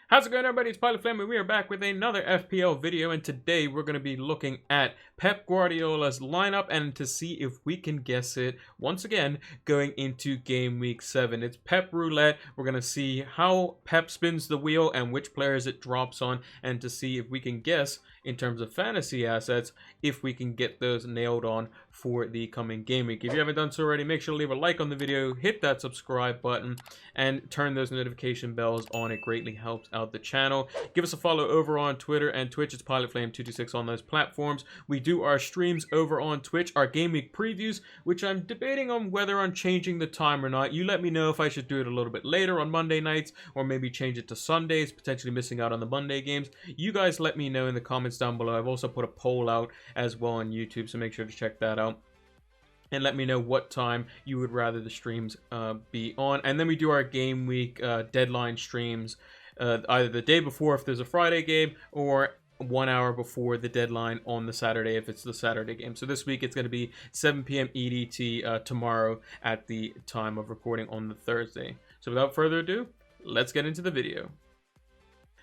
How's it going, everybody? It's Pilot Flame, and we are back with another FPL video, and today we're going to be looking at Pep Guardiola's lineup and to see if we can guess it once again going into Game Week 7. It's Pep Roulette. We're going to see how Pep spins the wheel and which players it drops on, and to see if we can guess in terms of fantasy assets if we can get those nailed on for the coming game week. If you haven't done so already, make sure to leave a like on the video, hit that subscribe button, and turn those notification bells on. It greatly helps out the channel. Give us a follow over on Twitter and Twitch. It's PilotFlame226 on those platforms. We do our streams over on Twitch, our game week previews, which I'm debating on whether I'm changing the time or not. You let me know if I should do it a little bit later on Monday nights or maybe change it to Sundays, potentially missing out on the Monday games. You guys let me know in the comments down below. I've also put a poll out as well on YouTube, so make sure to check that out. And let me know what time you would rather the streams be on. And then we do our game week deadline streams either the day before if there's a Friday game, or 1 hour before the deadline on the Saturday if it's the Saturday game. So this week it's going to be 7 p.m. EDT tomorrow at the time of recording on the Thursday. So without further ado, let's get into the video.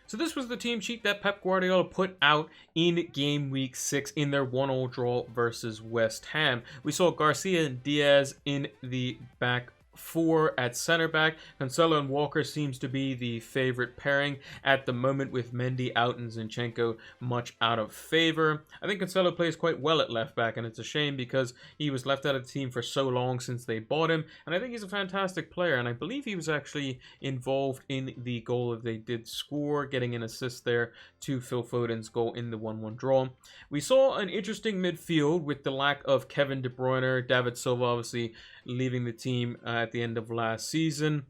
So this was the team sheet that Pep Guardiola put out in Game Week 6 in their 1-1 draw versus West Ham. We saw Garcia and Diaz in the back four at center back. Cancelo and Walker seems to be the favorite pairing at the moment, with Mendy out and Zinchenko much out of favor. I think Cancelo plays quite well at left back, and it's a shame because he was left out of the team for so long since they bought him, and I think he's a fantastic player, and I believe he was actually involved in the goal that they did score, getting an assist there to Phil Foden's goal in the 1-1 draw. We saw an interesting midfield with the lack of Kevin De Bruyne, David Silva obviously leaving the team at the end of last season,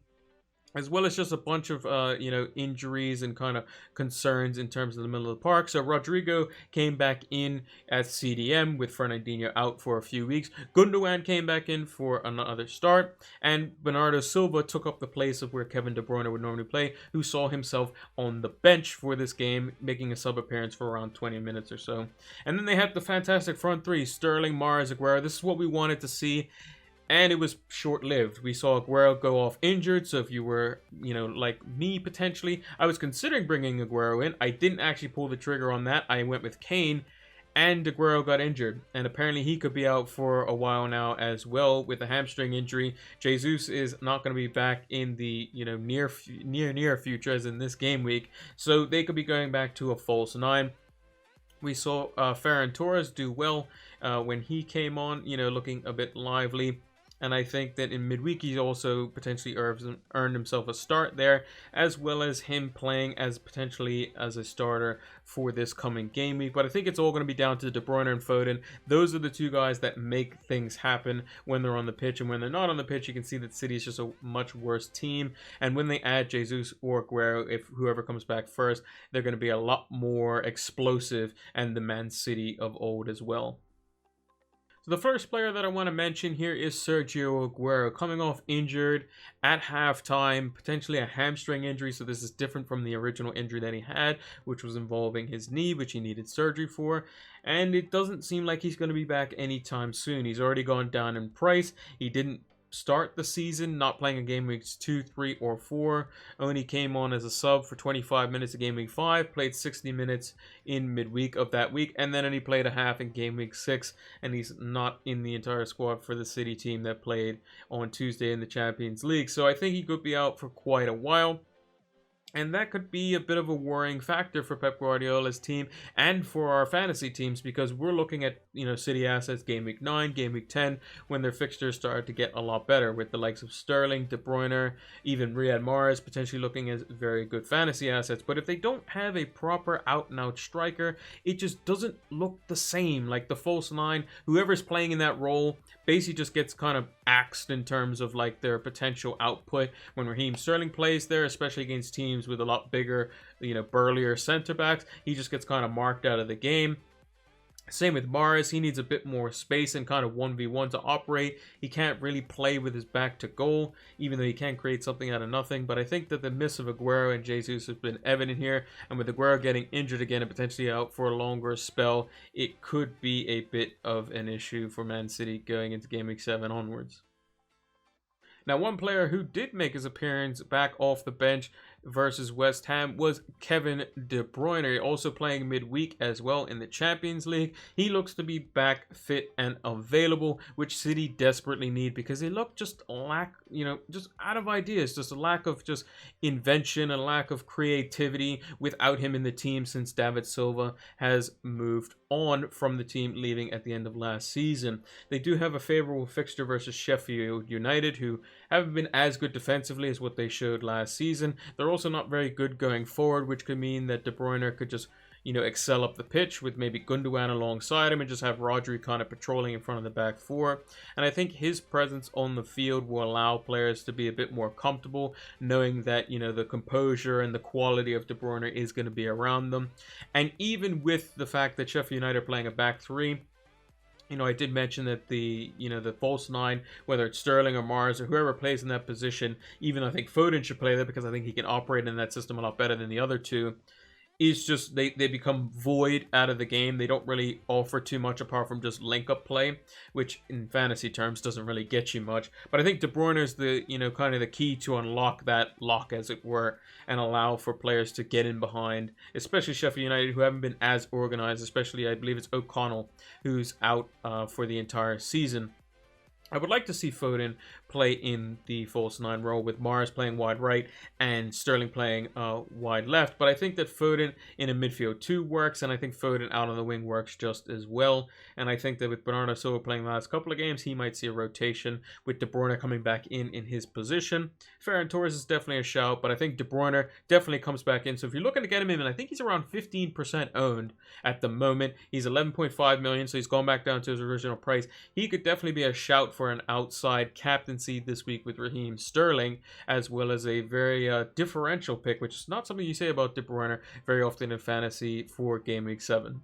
as well as just a bunch of injuries and kind of concerns in terms of the middle of the park. So Rodrigo came back in at CDM with Fernandinho out for a few weeks. Gundogan came back in for another start, and Bernardo Silva took up the place of where Kevin De Bruyne would normally play, who saw himself on the bench for this game, making a sub appearance for around 20 minutes or so. And then they had the fantastic front three: Sterling, Mahrez, Aguero. This is what we wanted to see, and it was short-lived. We saw Aguero go off injured, so if you were, like me potentially, I was considering bringing Aguero in. I didn't actually pull the trigger on that. I went with Kane, and Aguero got injured, and apparently he could be out for a while now as well with a hamstring injury. Jesus is not going to be back in the near future, as in this game week, so they could be going back to a false nine. We saw Ferran Torres do well when he came on, looking a bit lively. And I think that in midweek he also potentially earned himself a start there, as well as him playing as potentially as a starter for this coming game week. But I think it's all going to be down to De Bruyne and Foden. Those are the two guys that make things happen when they're on the pitch. And when they're not on the pitch, you can see that City is just a much worse team. And when they add Jesus or Aguero, if whoever comes back first, they're going to be a lot more explosive, and the Man City of old as well. So the first player that I want to mention here is Sergio Aguero, coming off injured at halftime, potentially a hamstring injury. So this is different from the original injury that he had, which was involving his knee, which he needed surgery for. And it doesn't seem like he's going to be back anytime soon. He's already gone down in price. He didn't start the season, not playing in game weeks 2, 3, or 4. Only came on as a sub for 25 minutes in game week 5, played 60 minutes in midweek of that week, and then he played a half in game week 6, and he's not in the entire squad for the City team that played on Tuesday in the Champions League. So I think he could be out for quite a while. And that could be a bit of a worrying factor for Pep Guardiola's team and for our fantasy teams, because we're looking at, City assets game week 9, game week 10, when their fixtures start to get a lot better, with the likes of Sterling, De Bruyne, even Riyad Mahrez potentially looking as very good fantasy assets. But if they don't have a proper out-and-out striker, it just doesn't look the same. Like the false nine, whoever's playing in that role basically just gets kind of axed in terms of like their potential output. When Raheem Sterling plays there, especially against teams with a lot bigger, burlier center backs, he just gets kind of marked out of the game. Same with Mahrez. He needs a bit more space and kind of 1v1 to operate. He can't really play with his back to goal, even though he can create something out of nothing. But I think that the miss of Aguero and Jesus has been evident here. And with Aguero getting injured again and potentially out for a longer spell, it could be a bit of an issue for Man City going into Game Week 7 onwards. Now, one player who did make his appearance back off the bench versus West Ham was Kevin De Bruyne, also playing midweek as well in the Champions League. He looks to be back fit and available, which City desperately need because they look just just out of ideas, just a lack of just invention, a lack of creativity without him in the team since David Silva has moved on from the team, leaving at the end of last season. They do have a favorable fixture versus Sheffield United, who haven't been as good defensively as what they showed last season. They're also not very good going forward, which could mean that De Bruyne could just excel up the pitch with maybe Gundogan alongside him and just have Rodri kind of patrolling in front of the back four. And I think his presence on the field will allow players to be a bit more comfortable, knowing that, the composure and the quality of De Bruyne is going to be around them. And even with the fact that Sheffield United are playing a back three, I did mention that the false nine, whether it's Sterling or Mars or whoever plays in that position, even I think Foden should play there because I think he can operate in that system a lot better than the other two, is just they become void out of the game. They don't really offer too much apart from just link-up play, which in fantasy terms doesn't really get you much. But I think De Bruyne is the, kind of the key to unlock that lock, as it were, and allow for players to get in behind, especially Sheffield United, who haven't been as organized, especially I believe it's O'Connell, who's out for the entire season. I would like to see Foden play in the false nine role with Mars playing wide right and Sterling playing wide left. But I think that Foden in a midfield 2 works, and I think Foden out on the wing works just as well. And I think that with Bernardo Silva playing the last couple of games, he might see a rotation with De Bruyne coming back in his position. Ferran Torres is definitely a shout, but I think De Bruyne definitely comes back in. So if you're looking to get him in, I think he's around 15% owned at the moment. He's 11.5 million, so he's gone back down to his original price. He could definitely be a shout for an outside captaincy this week with Raheem Sterling, as well as a very differential pick, which is not something you say about De Bruyne very often in fantasy for Game Week 7.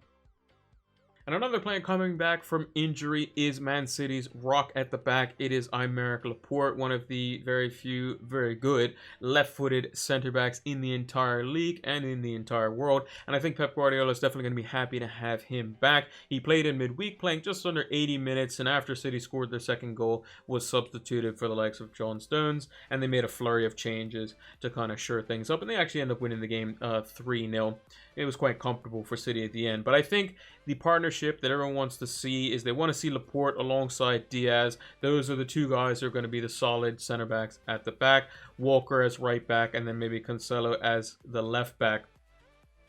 And another player coming back from injury is Man City's rock at the back. It is Aymeric Laporte, one of the very few very good left-footed center backs in the entire league and in the entire world. And I think Pep Guardiola is definitely going to be happy to have him back. He played in midweek, playing just under 80 minutes, and after City scored their second goal, was substituted for the likes of John Stones, and they made a flurry of changes to kind of shore things up, and they actually ended up winning the game 3-0. It was quite comfortable for City at the end. But I think the partnership that everyone wants to see is they want to see Laporte alongside Diaz. Those are the two guys who are going to be the solid center backs at the back. Walker as right back, and then maybe Cancelo as the left back.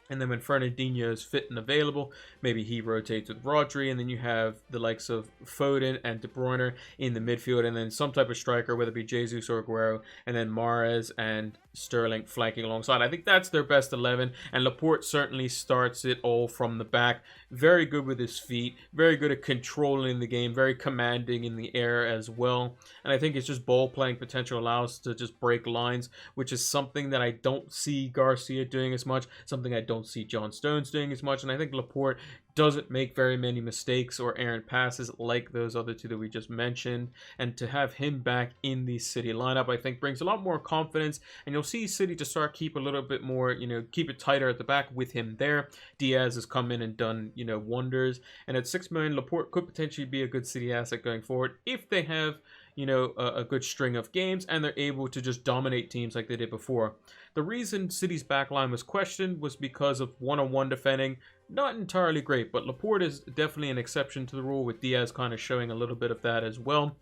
And then when Fernandinho is fit and available, maybe he rotates with Rodri, and then you have the likes of Foden and De Bruyne in the midfield, and then some type of striker, whether it be Jesus or Aguero, and then Mahrez and Sterling flanking alongside. I think that's their best 11, and Laporte certainly starts it all from the back. Very good with his feet, very good at controlling the game, very commanding in the air as well. And I think it's just ball playing potential allows to just break lines, which is something that I don't see Garcia doing as much, something I don't see John Stones doing as much, and I think Laporte doesn't make very many mistakes or errant passes like those other two that we just mentioned. And to have him back in the City lineup, I think brings a lot more confidence, and you'll see City to start keep a little bit more, keep it tighter at the back with him there. Diaz has come in and done, wonders, and at 6 million, Laporte could potentially be a good City asset going forward if they have a good string of games and they're able to just dominate teams like they did before. The reason City's backline was questioned was because of one-on-one defending. Not entirely great, but Laporte is definitely an exception to the rule, with Diaz kind of showing a little bit of that as well.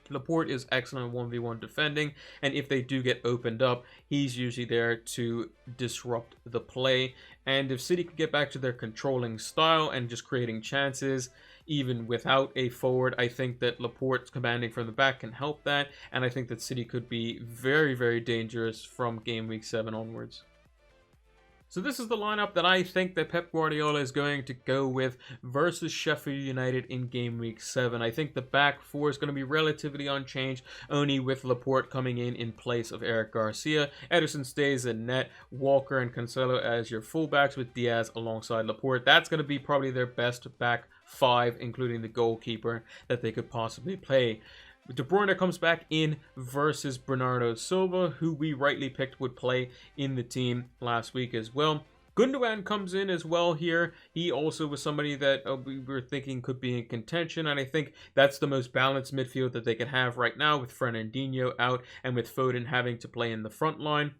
Laporte is excellent 1v1 defending, and if they do get opened up, he's usually there to disrupt the play. And if City could get back to their controlling style and just creating chances, even without a forward, I think that Laporte's commanding from the back can help that, and I think that City could be very, very dangerous from Game Week 7 onwards. So this is the lineup that I think that Pep Guardiola is going to go with versus Sheffield United in Game Week 7. I think the back four is going to be relatively unchanged, only with Laporte coming in place of Eric Garcia. Ederson stays in net, Walker and Cancelo as your fullbacks with Diaz alongside Laporte. That's going to be probably their best back five, including the goalkeeper that they could possibly play. De Bruyne comes back in versus Bernardo Silva, who we rightly picked would play in the team last week as well. Gundogan comes in as well here. He also was somebody that we were thinking could be in contention, and I think that's the most balanced midfield that they can have right now, with Fernandinho out and with Foden having to play in the front line.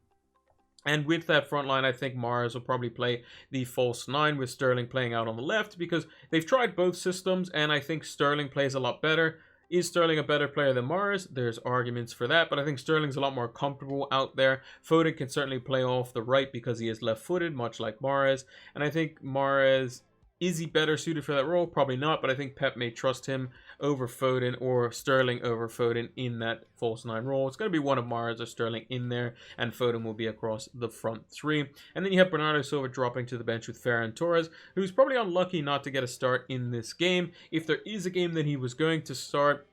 And with that front line, I think Mahrez will probably play the false 9 with Sterling playing out on the left because they've tried both systems, and I think Sterling plays a lot better. Is Sterling a better player than Mahrez? There's arguments for that, but I think Sterling's a lot more comfortable out there. Foden can certainly play off the right because he is left-footed, much like Mahrez. And I think Mahrez, is he better suited for that role? Probably not, but I think Pep may trust him over Foden or Sterling over Foden in that false 9 role. It's going to be one of Mahrez or Sterling in there, and Foden will be across the front 3. And then you have Bernardo Silva dropping to the bench with Ferran Torres, who's probably unlucky not to get a start in this game. If there is a game that he was going to start,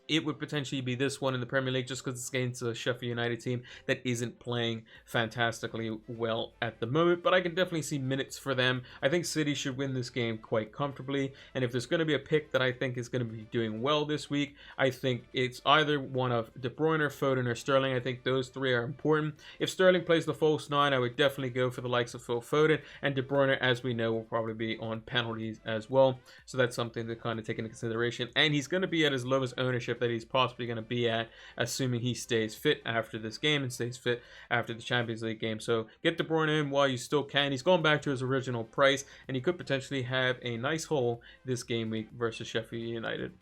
it would potentially be this one in the Premier League just because it's against a Sheffield United team that isn't playing fantastically well at the moment. But I can definitely see minutes for them. I think City should win this game quite comfortably. And if there's going to be a pick that I think is going to be doing well this week, I think it's either one of De Bruyne, Foden, or Sterling. I think those 3 are important. If Sterling plays the false 9, I would definitely go for the likes of Phil Foden. And De Bruyne, as we know, will probably be on penalties as well. So that's something to kind of take into consideration. And he's going to be at his lowest ownership that he's possibly going to be at, assuming he stays fit after this game and stays fit after the Champions League game. So get De Bruyne in while you still can. He's going back to his original price, and he could potentially have a nice haul this game week versus Sheffield United.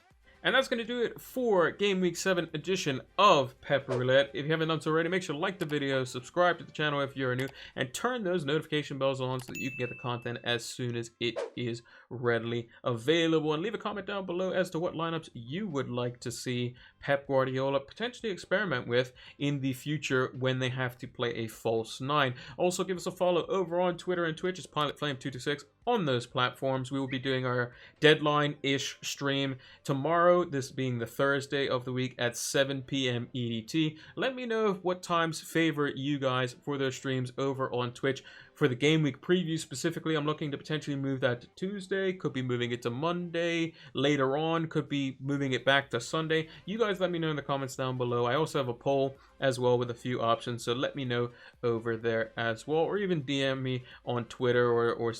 And that's going to do it for Game Week 7 edition of Pep Roulette. If you haven't done so already, make sure to like the video, subscribe to the channel if you're new, and turn those notification bells on so that you can get the content as soon as it is readily available. And leave a comment down below as to what lineups you would like to see Pep Guardiola potentially experiment with in the future when they have to play a false 9. Also, give us a follow over on Twitter and Twitch. It's PilotFlame226 on those platforms. We will be doing our deadline-ish stream tomorrow, this being the Thursday of the week at 7 p.m. EDT. Let me know what times favor you guys for those streams over on Twitch. For the game week preview specifically, I'm looking to potentially move that to Tuesday. Could be moving it to Monday. Later on, could be moving it back to Sunday. You guys let me know in the comments down below. I also have a poll as well with a few options, so let me know over there as well. Or even DM me on Twitter or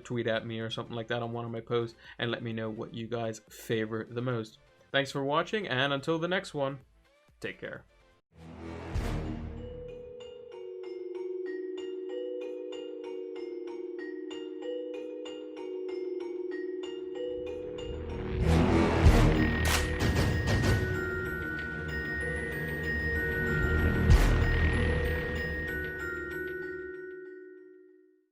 tweet at me or something like that on one of my posts and let me know what you guys favor the most. Thanks for watching, and until the next one, take care.